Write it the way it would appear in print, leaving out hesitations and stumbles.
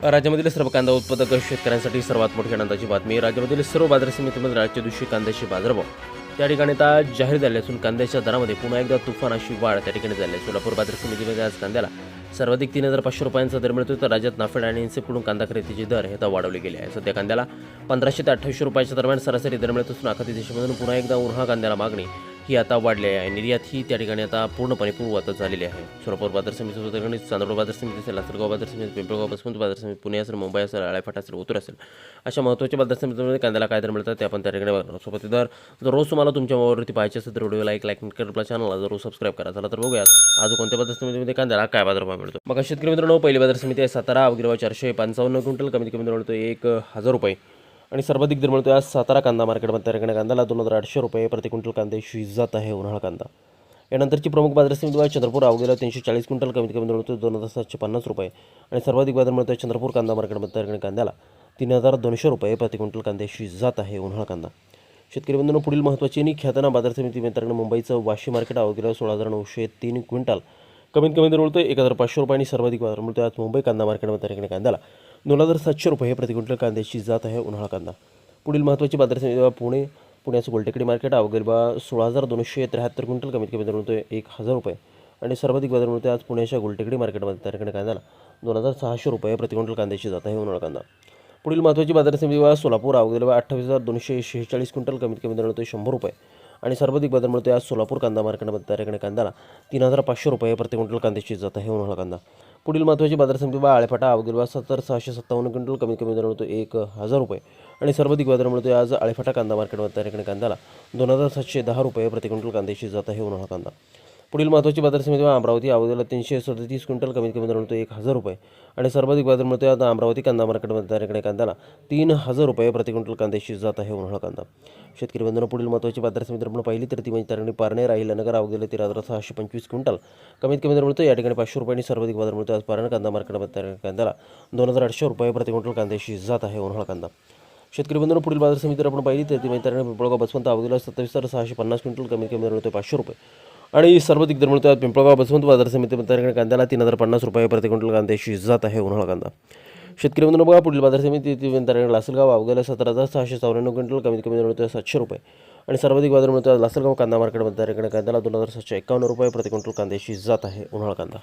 राज्यामधील सर्व कांदा उत्पादक शेतकऱ्यांसाठी सर्वात मोठी आनंदाची बातमी. राज्यामधील सर्व बाजार समितीमध्ये आजच्या दिवशी कांद्याचे बाजारभाव त्या ठिकाणी आता जाहीर झाले असून कांद्याच्या दरामध्ये पुन्हा एकदा तुफान अशी वाढ त्या ठिकाणी झाली आहे. सोलापूर बाजार समितीमध्ये आज कांद्याला सर्वाधिक 3,500 रुपयांचा दर मिळतो. तर राज्यात नाफेड आणि इन्सेपकडून कांदा खरेदीचे दर हे आता वाढवले गेले आहे. सध्या कांद्याला 1500 ते 2800 रुपयाच्या दरम्यान सरासरी दर मिळत असून आखाती देशामधून पुन्हा एकदा उन्हाळा कांद्याला मागणी ही आता वाढली आहे. निर्यात ही त्या ठिकाणी आता पूर्णपणे पूर्ववत झालेली आहे. सोलापूर बाजार समिती ठिकाणी चांदोड बाजार समिती असेल, लासलगाव बाजार समिती, पिंपळगाव बसवंत बाजार समिती, पुणे असेल, मुंबई असेल, आळेफाटा असेल, ओतूर असेल, अशा महत्त्वाच्या बाजार समितीमध्ये कांद्याला काय दर मिळतात ते आपण त्या ठिकाणी बघणार. सोबत दर जर रोज तुम्हाला तुमच्या मोबाईलवरती पाहायचे असेल तर व्हिडिओ लाईक करा, आपल्या चॅनलला जरूर सबस्क्राईब करा. चला तर बघूया आज कोणत्या बाजार समितीमध्ये कांद्याला काय बाजारभाव मिळतो. मग शेतकरी मित्रांनो, पहिली बाजार समिती आहे सातारा. अवघिरवा 455 क्विंटल, कमीत कमी दर मिळतो 1,000 रुपये आणि सर्वाधिक दर मिळतो आज सातारा कांदा मार्केटमध्ये. त्या ठिकाणी कांद्याला 2,800 रुपये प्रति क्विंटल कांद्याची जात आहे उन्हाळा कांदा. यानंतरची प्रमुख बाजार समिती चंद्रपूर. अवघिरवा 340 क्विंटल, कमीत कमी दर मिळतो 2,750 रुपये आणि सर्वाधिक बाजार मिळतो चंद्रपूर कांदा मार्केटमध्ये. त्या ठिकाणी कांद्याला 3,200 रुपये प्रति क्विंटल कांद्याची जात आहे उन्हाळा कांदा. शेतकरी बंधूंनो, पुढील महत्त्वाची आणि ख्यातना बाजार समिती मित्रांनो, मुंबईचं वाशी मार्केट. अवघिरवा 16,903 क्विंटल, कमीत कमी दर मिळतो 1,500 रुपये आणि सर्वाधिक बाजार मिळतो आज मुंबई कांदा मार्केटमध्ये. त्या ठिकाणी कांद्याला 2,700 रुपये प्रति क्विंटल कांद्याची जात आहे उन्हाळा कांदा. पुढील महत्त्वाची बाजार समिती पुण्याचं गोलटेकडी मार्केट. अवघिरवा 16,273 क्विंटल, कमीत कमी दर मिळतो 1,000 रुपये आणि सर्वाधिक बाजार मिळतो आज पुण्याच्या गोलटेकडी मार्केटमध्ये. त्या ठिकाणी कांद्याला 2,600 रुपये प्रति क्विंटल कांद्याची जात आहे उन्हाळा कांदा. पुढील महत्त्वाची बाजार समिती सोलापूर. अवघिरवा 28,246 क्विंटल, कमीत कमी दर मिळतो 100 रुपये आणि सर्वाधिक बाजार मिळतो आज सोलापूर कांदा मार्केटमध्ये. त्या ठिकाणी कांद्याला 3,500 रुपये प्रति क्विंटल कांद्याची जात आहे उन्हाळा कांदा. पुढील महत्त्वाची बाजार समिती आळेफाटा. अवघिरवा 70,657 क्विंटल, कमीत कमी दर मिळतो 1,000 रुपये आणि सर्वाधिक बाजार मिळतो आज आळेफाटा कांदा मार्केटमध्ये. त्या ठिकाणी कांद्याला 2,710 रुपये प्रति क्विंटल कांद्याची जात आहे उन्हाळा कांदा. पुढील महत्त्वाची बाजार समिती अमरावती. अवघिरवा 337 क्विंटल, कमीत कमी दर मिळतो 1,000 रुपये आणि सर्वाधिक बाजार मिळतो आज अमरावती कांदा मार्केटमध्ये. त्या ठिकाणी कांद्याला 3,000 रुपये प्रति क्विंटल कांद्याची जात आहे उन्हाळा कांदा. शेतकरी बंधूंनो, पुढील महत्त्वाची बाजार समिती आपण पाहिली तर ती म्हणजे त्या ठिकाणी पारनेर अहिल्यानगर. अवघिरवा 13,625 क्विंटल, कमीत कमी दर मिळतो या ठिकाणी 500 रुपये आणि सर्वाधिक बाजार मिळतो आज पारनेर कांदा मार्केटमध्ये. त्या कांद्याला 2,800 रुपये प्रति क्विंटल कांद्याची जात आहे उन्हाळा कांदा. शेतकरी बंधूंनो, पुढील बाजार समिती आपण पाहिली तर ती म्हणजे त्या ठिकाणी पिंपळगाव बसवंत. अवघिरवा 27,650 क्विंटल, कमीत कमी दर मिळतो 500 रुपये आणि सर्वाधिक दर मिळतो आज पिंपळगाव बसवंत बाजार समितीमध्ये. त्या ठिकाणी कांद्याला 3,050 रुपये प्रति क्विंटल कांद्याची जात आहे उन्हाळा कांदा. शेतकरी बंधूंनो, बघा पुढील बाजार समिती त्या ठिकाणी लासलगाव. अवघिरवा 17,694 क्विंटल, कमीत कमी दर मिळतो 700 रुपये आणि सर्वाधिक बाजार मिळतो आज लासलगाव कांदा मार्केटमध्ये. त्या ठिकाणी कांद्याला 2,751 रुपये प्रति क्विंटल कांद्याची जात आहे उन्हाळा कांदा.